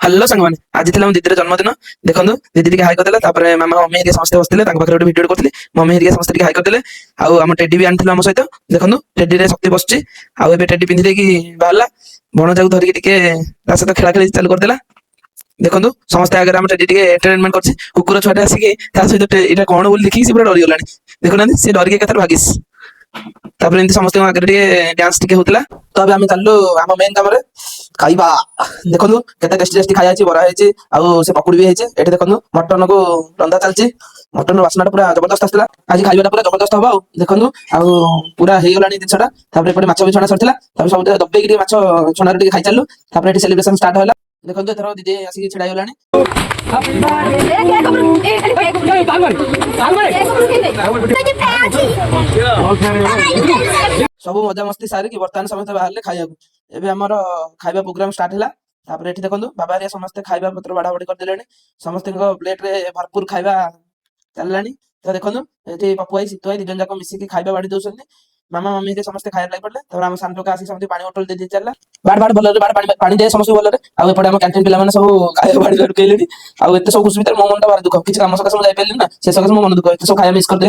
Hello ସାଙ୍ଗମାନେ, ଆଜି ଥିଲା ମୋ ଦିଦିର ଜନ୍ମଦିନ। ଦେଖନ୍ତୁ ଦିଦି ଟିକେ ହାଇ କରିଦେଲା, ତାପରେ ମାମା ମମି ହେରିକା ସମସ୍ତେ ବସିଥିଲେ, ତାଙ୍କ ପାଖରେ ଗୋଟେ ଭିଡ଼ିଓ କରୁଥିଲି। ମମି ହେରିକା ସମସ୍ତେ ଟିକେ ହାଇ କରିଦେଲେ। ଆଉ ଆମ ଟେଡି ବି ଆଣିଥିଲୁ ଆମ ସହିତ। ଦେଖନ୍ତୁ ଟେଡିରେ ଶକ୍ତି ବସିଛି। ଆଉ ଏବେ ଟେଡି ପିନ୍ଧି ଦେଇକି ବାହାରିଲା। ଭଣଜାକୁ ଧରିକି ଟିକେ ତା ସହିତ ଖେଳା ଖେଳି ଚାଲୁ କରିଦେଲା। ଦେଖନ୍ତୁ ସମସ୍ତେ ଆଗରେ ଆମ ଟେଡି ଟିକେ ଏଣ୍ଟରଟେନମେଣ୍ଟ କରିଛି। କୁକୁର ଛୁଆଟେ ଆସିକି ତା ସହିତ ଏଇଟା କଣ ବୋଲି ଦେଖିକି ସେ ପୁରା ଡରିଗଲାଣି। ଦେଖୁନାହାନ୍ତି ସେ ଡରିକି ଏକାଥରେ ଭାଗିଛି। ତାପରେ ଏମିତି ସମସ୍ତଙ୍କ ଆଗରେ ଟିକେ ଡ୍ୟାନ୍ସ ଟିକେ ହଉଥିଲା। ତ ଏବେ ଆମେ ଚାଲିଲୁ ଆମ ମେନ୍ କାମରେ, ଖାଇବା। ଦେଖନ୍ତୁ କେତେ ଟେଷ୍ଟି ଟେଷ୍ଟି ଖାଇବା ହେଇଛି, ବରା ହେଇଛି, ଆଉ ସେ ପକୁଡି ବି ହେଇଛି। ଏଠି ଦେଖନ୍ତୁ ମଟନକୁ ରନ୍ଧା ଚାଲିଛି। ମଟନର ବାସ୍ନାଟା ପୁରା ଜବରଦସ୍ତ ଆସିଥିଲା। ଆଜି ଖାଇବାଟା ପୁରା ଜବରଦସ୍ତ ହବ। ଆଉ ଦେଖନ୍ତୁ ଆଉ ପୁରା ହେଇଗଲାଣି ଜିନିଷଟା। ତାପରେ ଏପଟେ ମାଛ ବି ଛଣା ସରିଥିଲା। ତାପରେ ସବୁ ଦବେଇକି ଟିକେ ମାଛ ଛଣାରେ ଟିକେ ଖାଇଚାଲୁ। ତାପରେ ଏଠି ସେଲିବ୍ରେସନ ଷ୍ଟାର୍ଟ ହେଲା। ଦେଖନ୍ତୁ ଏଥର ଦିଦି ଆସିକି ଛିଡା ହେଇଗଲାଣି। ସବୁ ମଜାମସ୍ତି ସାରିକି ବର୍ତ୍ତମାନ ସମସ୍ତେ ବାହାରିଲେ ଖାଇବାକୁ। ଏବେ ଆମର ଖାଇବା ପ୍ରୋଗ୍ରାମ ଷ୍ଟାର୍ଟ ହେଲା। ତାପରେ ଏଠି ଦେଖନ୍ତୁ ବାବା ହେରିକା ସମସ୍ତେ ଖାଇବା ପତ୍ର ବାଢା ବାଢି କରିଦେଲେଣି। ସମସ୍ତଙ୍କ ପ୍ଲେଟରେ ଭରପୁର ଖାଇବା ଚାଲିଲାଣି। ତ ଦେଖନ୍ତୁ ଏଠି ପପୁ ଭାଇ, ସିତୁ ଭାଇ ଦି ଜଣ ଯାକ ମିଶିକି ଖାଇବା ବାଢି ଦଉଛନ୍ତି। ମାମା ମମି ହେରିକା ସମସ୍ତେ ଖାଇବା ଲାଗି ପଡିଲେ। ତାପରେ ଆମ ସାନ ଟୋକା ଆସିକି ସମସ୍ତେ ପାଣି ବୋତଲ ଦେଇ ଚାଲିଲା। ବାଢ ବାଢ ଭଲରେ ବାଢ, ପାଣି ଦେ ସମସ୍ତଙ୍କୁ ଭଲରେ। ଆଉ ଏପଟେ ଆମ କ୍ୟାଣ୍ଟିନ ପିଲାମାନେ ସବୁ ଖାଇବା ବାଢି ଢୁକେଇଲେଣି। ଆଉ ଏତେ ସବୁ ଖୁସି ଭିତରେ ମୋ ମନଟା ଭାରି ଦୁଃଖ। କିଛି କାମ ସକାଶେ ମୁଁ ଯାଇପାରିଲିନି ନା, ସେ ସକାଶେ ମୋ ମନ ଦୁଃଖ। ଏତେ ସବୁ ଖାଇବା ମିସ୍ କରିଦେ।